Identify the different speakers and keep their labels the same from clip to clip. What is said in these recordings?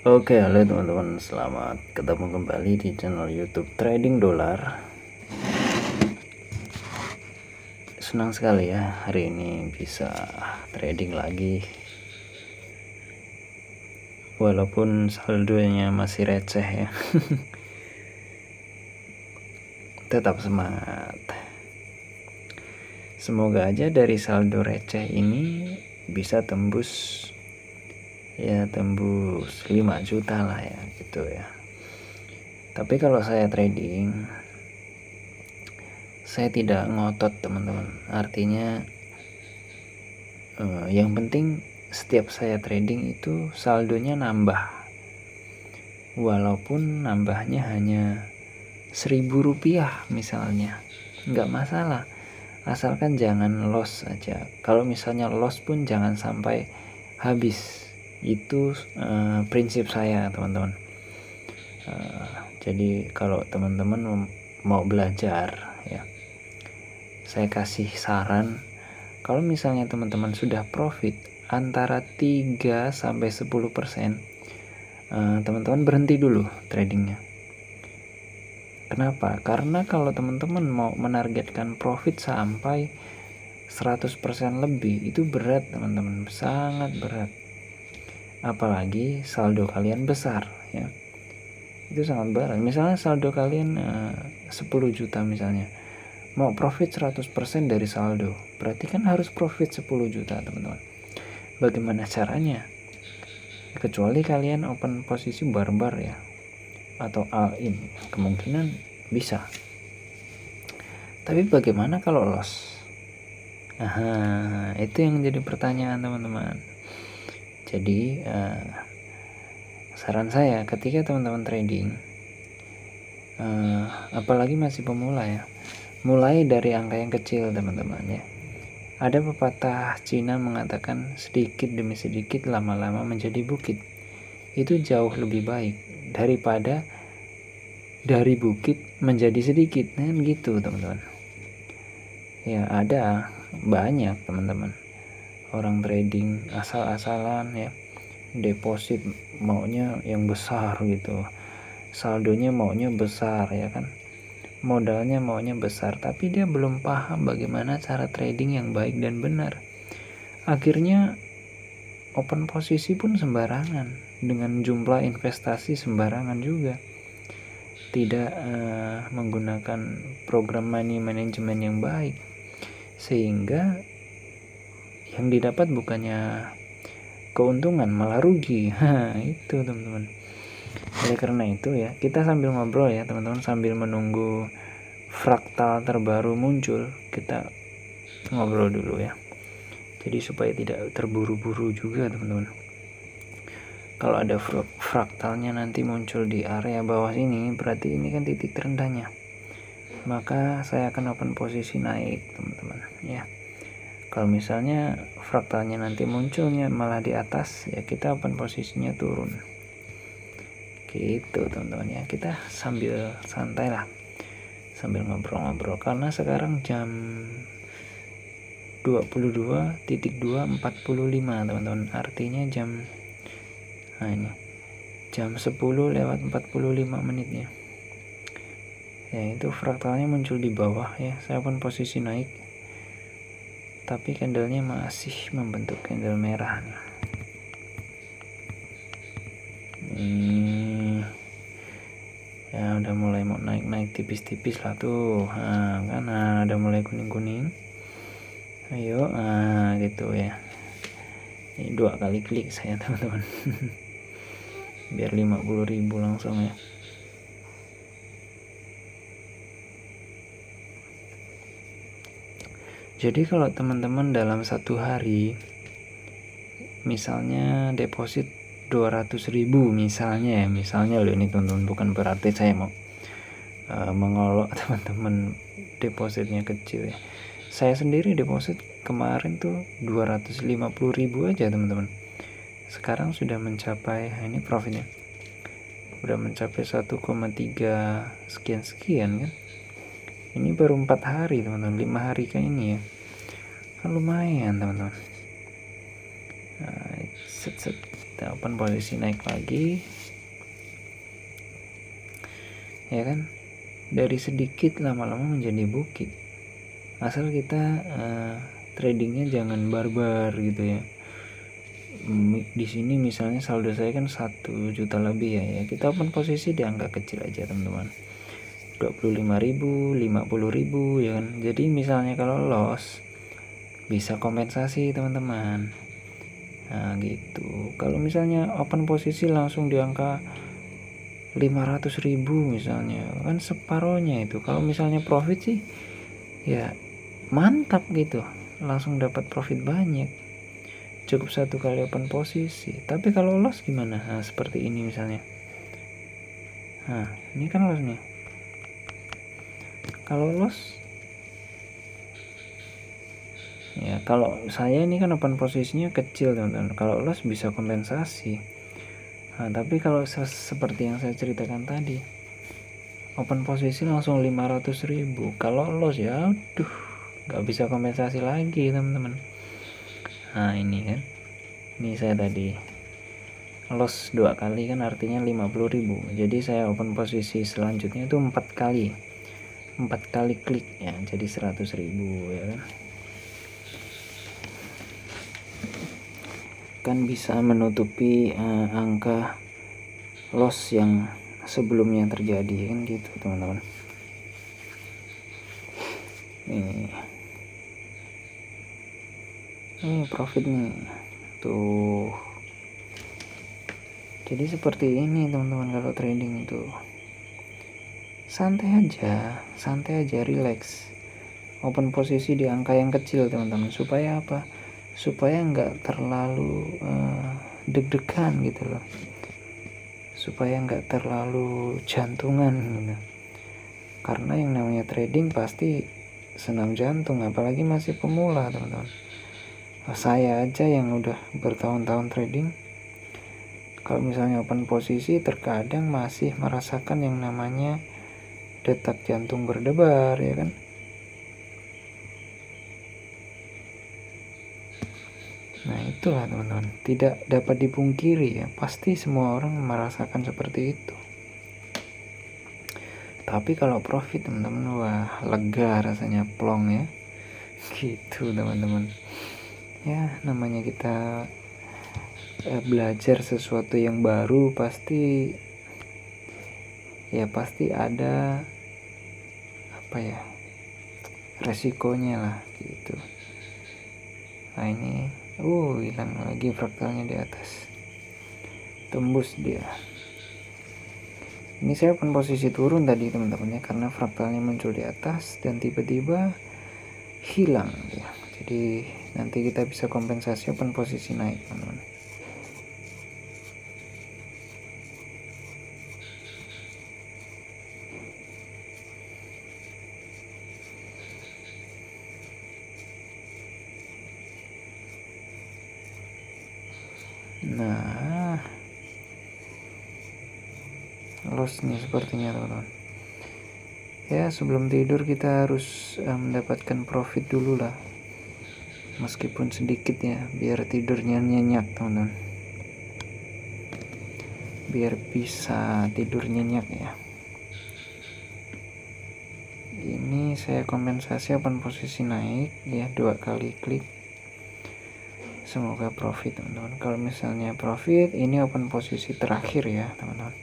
Speaker 1: Oke, halo teman-teman, selamat ketemu kembali di channel YouTube Trading Dolar. Senang sekali ya hari ini bisa trading lagi, walaupun saldonya masih receh ya. Tetap semangat. Semoga aja dari saldo receh ini bisa tembus 5 juta lah ya gitu ya. Tapi kalau saya trading, saya tidak ngotot teman-teman. Artinya yang penting setiap saya trading itu saldonya nambah, walaupun nambahnya hanya 1.000 rupiah misalnya, nggak masalah, asalkan jangan loss aja. Kalau misalnya loss pun jangan sampai habis. Itu prinsip saya teman-teman. Jadi kalau teman-teman mau belajar ya, saya kasih saran, kalau misalnya teman-teman sudah profit antara 3 sampai 10%, teman-teman berhenti dulu tradingnya. Kenapa? Karena kalau teman-teman mau menargetkan profit sampai 100% lebih, itu berat teman-teman, sangat berat. Apalagi saldo kalian besar ya. Itu sangat berat. Misalnya saldo kalian 10 juta misalnya, mau profit 100% dari saldo, berarti kan harus profit 10 juta teman-teman. Bagaimana caranya? Kecuali kalian open posisi barbar ya, atau all in, kemungkinan bisa. Tapi bagaimana kalau loss? Itu yang jadi pertanyaan teman-teman. Jadi saran saya ketika teman-teman trading, apalagi masih pemula ya, mulai dari angka yang kecil teman-teman ya. Ada pepatah Cina mengatakan sedikit demi sedikit lama-lama menjadi bukit. Itu jauh lebih baik daripada dari bukit menjadi sedikit, kan gitu teman-teman. Ya ada banyak teman-teman orang trading asal-asalan ya, deposit maunya yang besar gitu, saldonya maunya besar ya kan, modalnya maunya besar, tapi dia belum paham bagaimana cara trading yang baik dan benar. Akhirnya open posisi pun sembarangan, dengan jumlah investasi sembarangan juga, tidak menggunakan program money management yang baik, sehingga yang didapat bukannya keuntungan malah rugi. Itu teman-teman. Oleh karena itu ya, kita sambil ngobrol ya teman-teman, sambil menunggu fraktal terbaru muncul, kita ngobrol dulu ya, jadi supaya tidak terburu-buru juga teman-teman. Kalau ada fraktalnya nanti muncul di area bawah sini, berarti ini kan titik terendahnya, maka saya akan open posisi naik teman-teman ya. Kalau misalnya fraktalnya nanti munculnya malah di atas, ya kita open posisinya turun gitu teman-teman ya. Kita sambil santai lah, sambil ngobrol-ngobrol, karena sekarang jam 22.245 teman-teman, artinya jam 10:45 menitnya ya. Itu fraktalnya muncul di bawah ya, saya pun posisi naik, tapi candlenya masih membentuk candle merah nih. Ya udah mulai mau naik tipis-tipis lah tuh, kan udah mulai kuning-kuning. Ayo gitu ya. Ini 2 kali klik saya teman-teman. Biar 50.000 langsung ya. Jadi kalau teman-teman dalam satu hari misalnya deposit 200.000 misalnya loh, ini teman-teman, bukan berarti saya mau mengolok teman-teman depositnya kecil ya. Saya sendiri deposit kemarin tuh 250.000 aja teman-teman. Sekarang sudah mencapai, ini profitnya udah mencapai 1,3 sekian kan. Ini baru 4 hari teman-teman, 5 hari kayak ini ya, kan lumayan teman-teman. kita open posisi naik lagi, ya kan, dari sedikit lama-lama menjadi bukit, asal kita tradingnya jangan barbar gitu ya. Di sini misalnya saldo saya kan 1 juta lebih ya, kita open posisi di angka kecil aja teman-teman, 25.000, 50.000 ya kan. Jadi misalnya kalau loss bisa kompensasi teman-teman. Nah gitu. Kalau misalnya open posisi langsung di angka 500.000 misalnya, kan separohnya itu. Kalau misalnya profit sih ya mantap gitu, langsung dapat profit banyak, cukup 1 kali open posisi. Tapi kalau loss gimana? Nah seperti ini misalnya, nah ini kan loss nih. Kalau loss ya, kalau saya ini kan open posisinya kecil teman-teman, kalau loss bisa kompensasi. Nah tapi kalau seperti yang saya ceritakan tadi, open posisi langsung 500.000, kalau loss ya aduh nggak bisa kompensasi lagi teman-teman. Nah ini kan, ini saya tadi loss 2 kali kan artinya 50.000, jadi saya open posisi selanjutnya itu 4 kali klik ya, jadi 100.000 ya kan bisa menutupi angka loss yang sebelumnya terjadi kan gitu teman-teman. Ini profit nih tuh. Jadi seperti ini teman-teman, kalau trading itu santai aja, relax, open posisi di angka yang kecil teman-teman, supaya apa? Supaya nggak terlalu deg-degan gitu loh, supaya nggak terlalu jantungan gitu. Karena yang namanya trading pasti senam jantung, apalagi masih pemula teman-teman. Saya aja yang udah bertahun-tahun trading, kalau misalnya open posisi terkadang masih merasakan yang namanya detak jantung berdebar ya kan. Nah itulah teman-teman, tidak dapat dipungkiri ya, pasti semua orang merasakan seperti itu. Tapi kalau profit teman-teman, wah lega rasanya, plong ya gitu teman-teman. Ya namanya kita belajar sesuatu yang baru, pasti ada apa ya, resikonya lah gitu. Nah ini hilang lagi fraktalnya di atas, tembus dia. Ini saya open posisi turun tadi teman-teman ya, karena fraktalnya muncul di atas dan tiba-tiba hilang ya. Jadi nanti kita bisa kompensasi open posisi naik teman-teman. Nah loss nih sepertinya teman-teman ya. Sebelum tidur kita harus mendapatkan profit dulu lah, meskipun sedikit ya, biar tidurnya nyenyak teman-teman, biar bisa tidur nyenyak ya. Ini saya kompensasi open posisi naik ya, 2 kali klik, semoga profit teman-teman. Kalau misalnya profit, ini open posisi terakhir ya teman-teman,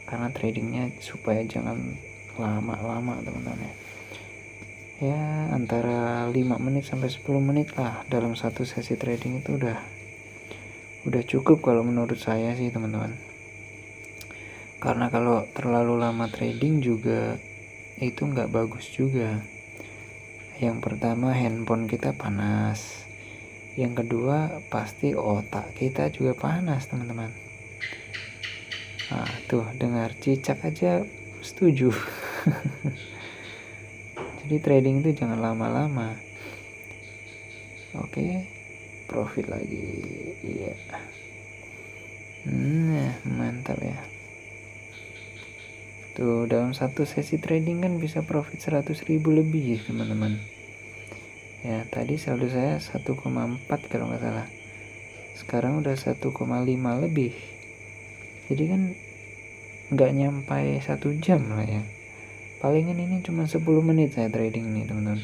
Speaker 1: karena tradingnya supaya jangan lama-lama teman-teman ya, antara 5 menit sampai 10 menit lah dalam satu sesi trading itu udah cukup kalau menurut saya sih teman-teman. Karena kalau terlalu lama trading juga itu nggak bagus juga. Yang pertama handphone kita panas, yang kedua pasti otak kita juga panas teman-teman. Nah tuh dengar cicak aja setuju. Jadi trading itu jangan lama-lama. Oke, profit lagi. Iya. Nah mantap ya. Tuh dalam satu sesi trading kan bisa profit 100.000 lebih teman-teman ya. Tadi saldo saya 1,4 kalau nggak salah, sekarang udah 1,5 lebih, jadi kan nggak nyampe 1 jam lah ya, palingan ini cuma 10 menit saya trading nih teman-teman,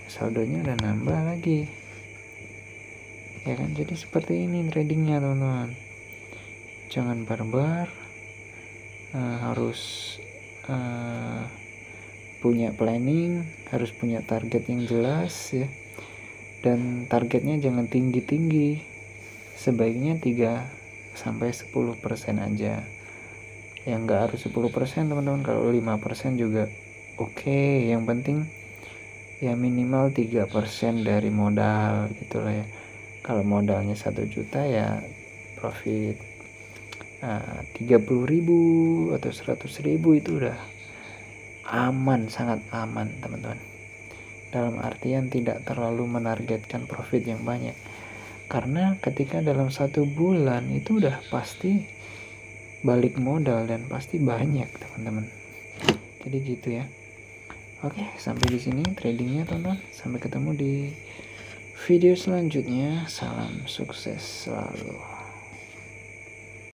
Speaker 1: saldonya udah nambah lagi ya kan. Jadi seperti ini tradingnya teman-teman, jangan barbar, harus punya planning, harus punya target yang jelas ya, dan targetnya jangan tinggi-tinggi, sebaiknya 3-10% aja ya, nggak harus 10% teman-teman, kalau 5% juga oke. Yang penting ya minimal 3% dari modal gitulah ya. Kalau modalnya 1 juta ya profit 30.000 atau 100.000 itu udah aman, sangat aman teman-teman, dalam artian tidak terlalu menargetkan profit yang banyak, karena ketika dalam 1 bulan itu udah pasti balik modal dan pasti banyak teman-teman. Jadi gitu ya. Oke, sampai di sini tradingnya teman-teman, sampai ketemu di video selanjutnya. Salam sukses selalu.